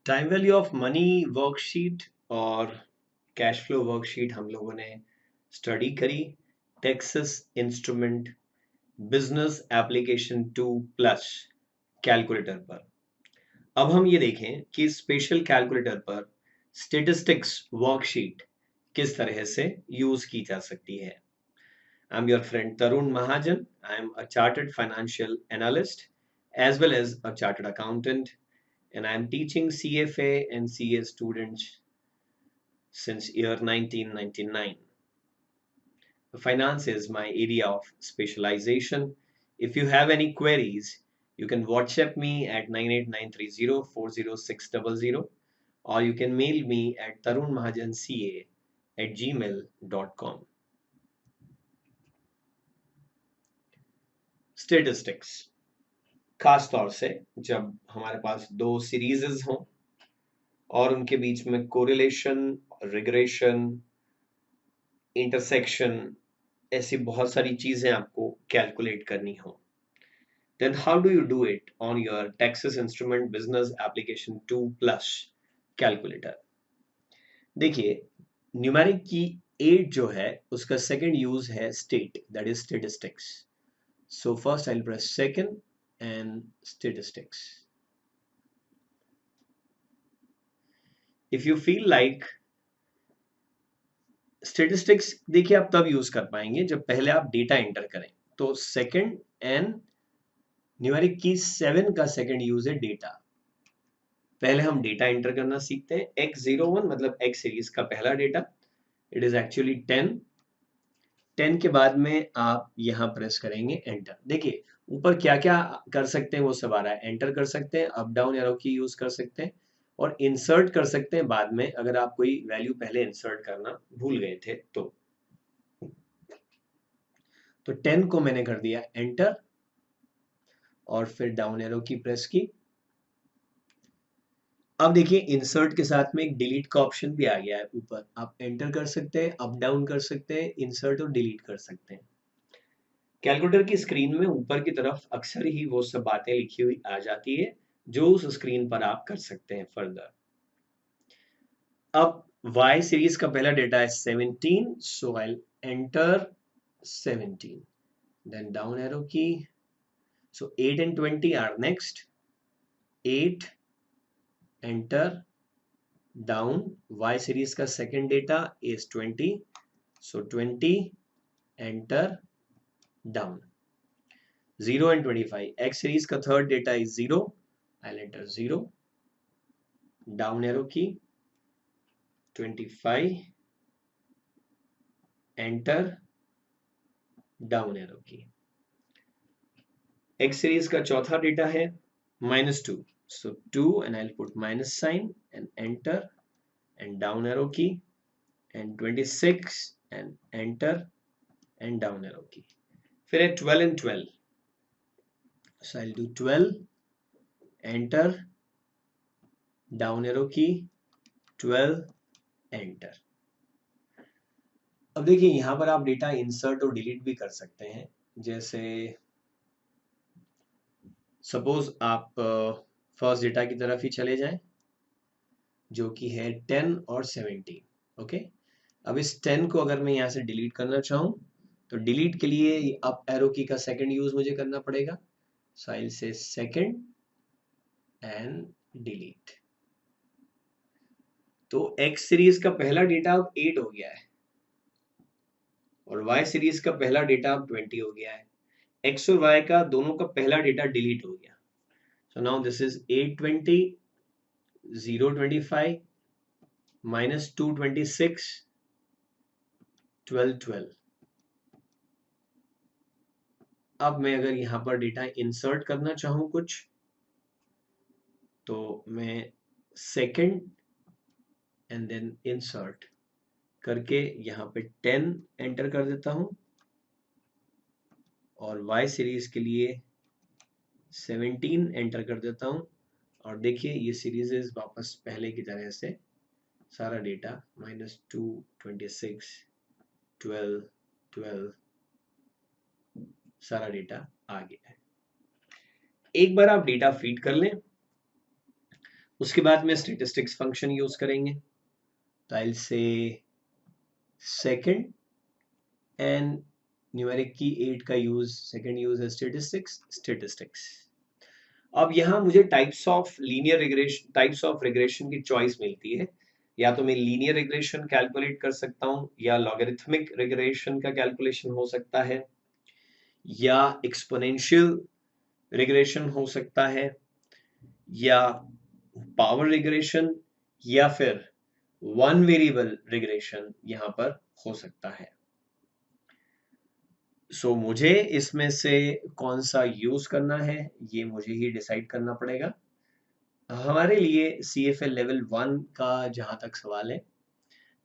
Time value of money worksheet और cash flow worksheet हम लोगों ने स्टडी करी Texas instrument business application 2 plus calculator पर। अब हम ये देखें कि स्पेशल कैलकुलेटर पर स्टेटिस्टिक्स वर्कशीट किस तरह से यूज की जा सकती है। I am your friend Tarun Mahajan. I am a chartered financial analyst as well as a chartered accountant, and I am teaching CFA and CA students since year 1999. Finance is my area of specialization. If you have any queries, you can WhatsApp me at 98930 40600, or you can mail me at tarunmahajanca@gmail.com. Statistics, खास तौर से जब हमारे पास दो सीरीजेस हों और उनके बीच में कोरिलेशन, रिग्रेशन, इंटरसेक्शन, ऐसी बहुत सारी चीजें आपको कैलकुलेट करनी हो, then how do you do it on your Texas Instrument Business Application 2 Plus calculator? देखिए, न्यूमेरिक की 8 जो है उसका सेकंड यूज है state, that is statistics. So first I'll press second and statistics. If you feel like statistics, देखिए आप तब use कर पाएंगे जब पहले आप डेटा एंटर करें. तो सेकंड एंड न्यूमेरिक की 7 का सेकंड यूज है डेटा. पहले हम डेटा एंटर करना सीखते हैं. x01 मतलब x सीरीज का पहला डेटा, इट इज एक्चुअली 10. 10 के बाद में आप यहाँ प्रेस करेंगे एंटर. देखिए ऊपर क्या क्या कर सकते हैं वो सब आ रहा है. एंटर कर सकते हैं, अप डाउन एरो की यूज कर सकते हैं और इंसर्ट कर सकते हैं बाद में, अगर आप कोई वैल्यू पहले इंसर्ट करना भूल गए थे तो. 10 को मैंने कर दिया एंटर और फिर डाउन एरो की प्रेस की. अब देखिए इंसर्ट के साथ में एक डिलीट का ऑप्शन भी आ गया है ऊपर. आप एंटर कर सकते हैं, अप डाउन कर सकते हैं, इंसर्ट और डिलीट कर सकते हैं. कैलकुलेटर की स्क्रीन में ऊपर की तरफ अक्सर ही वो सब बातें लिखी हुई आ जाती है जो उस स्क्रीन पर आप कर सकते हैं फर्दर. अब y सीरीज का पहला डेटा है 17, so I enter 17, then down arrow key. So 8 and 20 are next. 8 enter down. y series का second data is 20, so 20 enter down. 0 and 25, x series का third data is 0, I'll enter 0, down arrow key, 25, enter, down arrow key. x series का चौथा data है -2, so 2 and I'll put minus sign and enter and down arrow key, and 26 and enter and down arrow key. फिर है 12 and 12, so I'll do 12, enter, down arrow key, 12, enter. अब देखिए यहाँ पर आप डेटा इंसर्ट और delete भी कर सकते हैं. जैसे सपोज आप फर्स्ट डेटा की तरफ ही चले जाएं जो कि है 10 और 17. ओके, अब इस 10 को अगर मैं यहाँ से डिलीट करना चाहूँ तो डिलीट के लिए अप एरो की का सेकंड यूज मुझे करना पड़ेगा. So I will say second and delete. तो एक्स सीरीज का पहला डेटा अब 8 हो गया है और y सीरीज का पहला डेटा अब 20 हो गया है. x और y का दोनों का पहला डेटा डिलीट हो गया. So now this is 820, 025, -226, 1212. अब मैं अगर यहाँ पर डेटा इंसर्ट करना चाहूँ कुछ तो मैं सेकंड एंड देन इंसर्ट करके यहाँ पे 10 एंटर कर देता हूँ और y सीरीज के लिए 17 एंटर कर देता हूँ. और देखिए ये सीरीज वापस पहले की तरह से सारा डेटा -2, 26, 12, 12 सारा डेटा आ गया है. एक बार आप डेटा फीड कर लें उसके बाद में स्टेटिस्टिक्स फंक्शन यूज करेंगे, तो आई will say second and numeric की 8 का यूज, सेकंड यूज है स्टेटिस्टिक्स। अब यहाँ मुझे टाइप्स ऑफ रिग्रेशन की चॉइस मिलती है, या तो मैं लीनियर रिग्रेशन कैलकुलेट कर सकता हूँ, या लॉगरिथमिक रिग्रेशन का कैलकुलेशन हो सकता है, या एक्सपोनेंशियल रिग्रेशन हो सकता है, या पावर रिग्रेशन, या फिर वन वेरिएबल रिग्रेशन यहाँ पर हो सकता है। सो मुझे इसमें से कौन सा यूज करना है ये मुझे ही डिसाइड करना पड़ेगा। हमारे लिए CFL लेवल 1 का जहां तक सवाल है,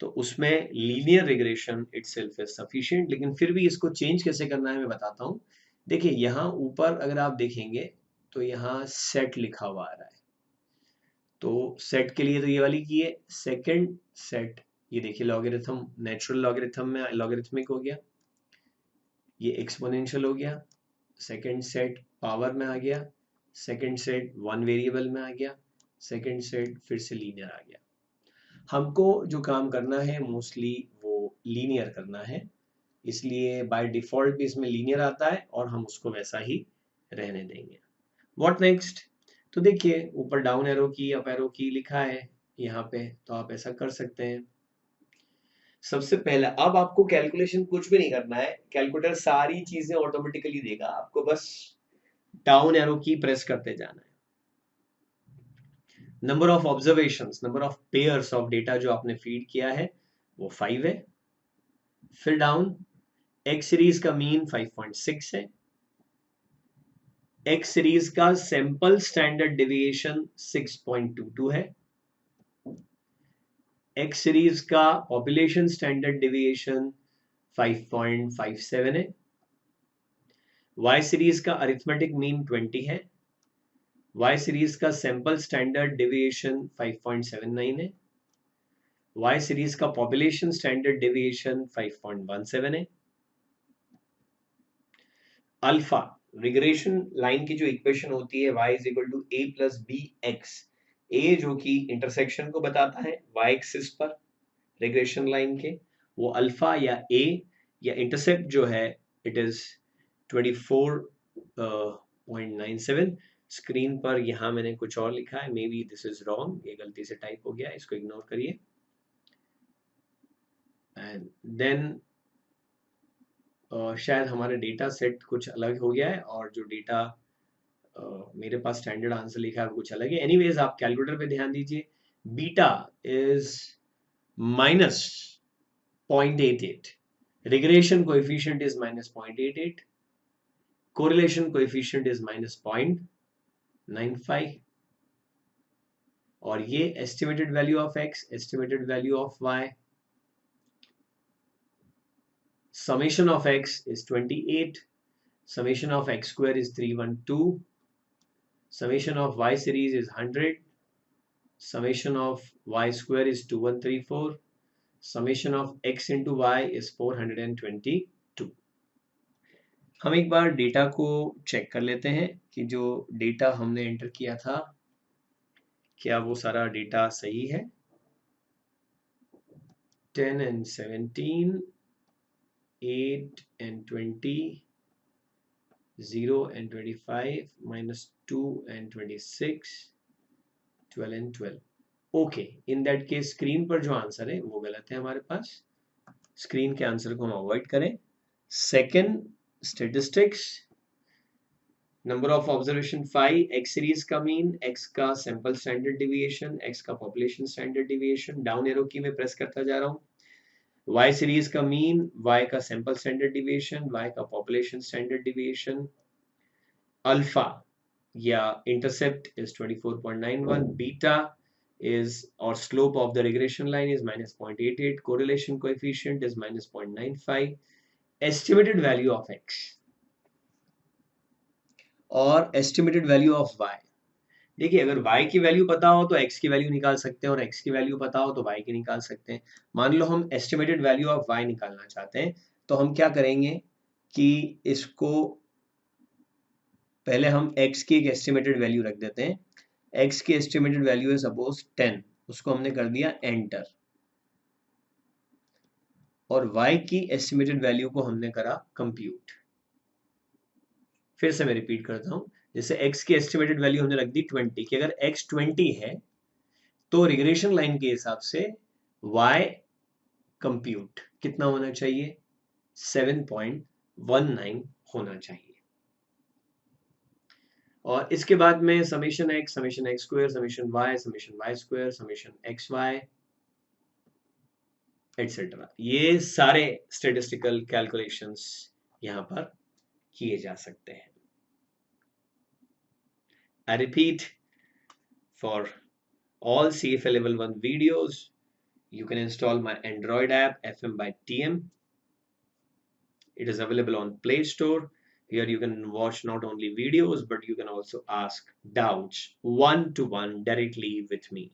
तो उसमें linear regression itself is sufficient, लेकिन फिर भी इसको चेंज कैसे करना है मैं बताता हूँ। देखिए यहाँ ऊपर अगर आप देखेंगे तो यहाँ सेट लिखा हुआ आ रहा है, तो सेट के लिए तो ये वाली की है। सेकंड सेट, ये देखिए लॉगरिथम, नेचुरल लॉगरिथम में लॉगरिथमिक हो गया, ये एक्सपोनेंशियल हो गया, सेकंड सेट पावर में आ गया, सेकंड सेट वन वेरिएबल में आ गया, सेकंड सेट फिर से लीनियर आ गया। हमको जो काम करना है मोस्टली वो लीनियर करना है, इसलिए बाय डिफॉल्ट भी इसमें लीनियर आता है और हम उसको वैसा ही रहने देंगे। What next? तो देखिए ऊपर डाउन एरो की, अप एरो की लिखा है यहाँ पे, तो आप ऐसा कर सकते हैं। सबसे पहला, अब आपको कैलकुलेशन कुछ भी नहीं करना है, कैलकुलेटर सारी चीजें ऑटोमेटिकली देगा, आपको बस डाउन एरो की प्रेस करते जाना है। Number of observations, number of pairs of data जो आपने फीड किया है वो 5 है। फिर डाउन, एक्स सीरीज का मीन 5.6 है, एक्स सीरीज का सैंपल स्टैंडर्ड डेविएशन 6.22 है, एक्स सीरीज का पॉपुलेशन स्टैंडर्ड डेविएशन 5.57 है, वाई सीरीज का अरिथमेटिक मीन 20 है, वाई सीरीज का सैंपल स्टैंडर्ड डेविएशन 5.79 है, वाई सीरीज का पॉपुलेशन स्टैंडर्ड डेविएशन 5.17 है। अल्फा रिग्रेशन लाइन की जो इक्वेशन होती है y is equal to a plus b x, a जो कि इंटरसेक्शन को बताता है y एक्सिस पर रिग्रेशन लाइन के, वो अल्फा या a या इंटरसेप्ट जो है इट इज 24.97। स्क्रीन पर यहाँ मैंने कुछ और लिखा है, may be this is wrong, ये गलती से टाइप हो गया, इसको इग्नोर करिए। एंड देन शायद हमारा डेटा सेट कुछ अलग हो गया है, और जो डेटा मेरे पास स्टैंडर्ड आंसर लिखा है वो कुछ अलग है। एनीवेज आप कैलकुलेटर पे ध्यान दीजिए, beta is -0.88, regression coefficient is -0.88, correlation coefficient is -0.95, और ये estimated value of x, estimated value of y, summation of x is 28, summation of x square is 312, summation of y series is 100, summation of y square is 2134, summation of x into y is 422। हम एक बार data को check कर लेते हैं कि जो data हमने enter किया था क्या वो सारा डेटा सही है। 10 and 17, 8 and 20, 0 and 25, -2 and 26, 12 and 12। Okay, in that case screen पर जो आंसर है वो गलत है हमारे पास, स्क्रीन के आंसर को हम अवॉइड करें। Second statistics, number of observation 5, x series का मीन, एक्स का सैंपल स्टैंडर्ड डिविएशन, एक्स का population standard deviation, down arrow की मैं प्रेस करता जा रहा हूँ। वाई सीरीज का मीन, वाई का सैंपल स्टैंडर्ड डिविएशन, वाई का पॉपुलेशन स्टैंडर्ड डिविएशन, अल्फा या intercept is 24.91, beta is, or slope of the regression line is -0.88, correlation coefficient is -0.95, estimated value of x और estimated value of y। देखिए अगर y की value पता हो तो x की वैल्यू निकाल सकते हैं, और x की वैल्यू पता हो तो y की निकाल सकते हैं। मान लो हम estimated value of y निकालना चाहते हैं, तो हम क्या करेंगे कि इसको पहले हम x की एक estimated वैल्यू रख देते हैं, x की एस्टिमेटेड वैल्यू है सपोज 10, उसको हमने कर दिया एंटर, और y की एस्टिमेटेड वैल्यू को हमने करा कंप्यूट। फिर से मैं रिपीट करता हूं, जैसे x की एस्टिमेटेड वैल्यू हमने रख दी 20 कि अगर x 20 है तो रिग्रेशन लाइन के हिसाब से y कंप्यूट कितना होना चाहिए, 7.19 होना चाहिए। और इसके बाद में summation x square, summation y square, summation x y etcetera, ये सारे स्टेटिस्टिकल कैलकुलेशंस यहां पर किए जा सकते हैं। I repeat, for all CFA level 1 videos, you can install my Android app FM by TM. It is available on Play Store. Here you can watch not only videos, but you can also ask doubts one to one directly with me.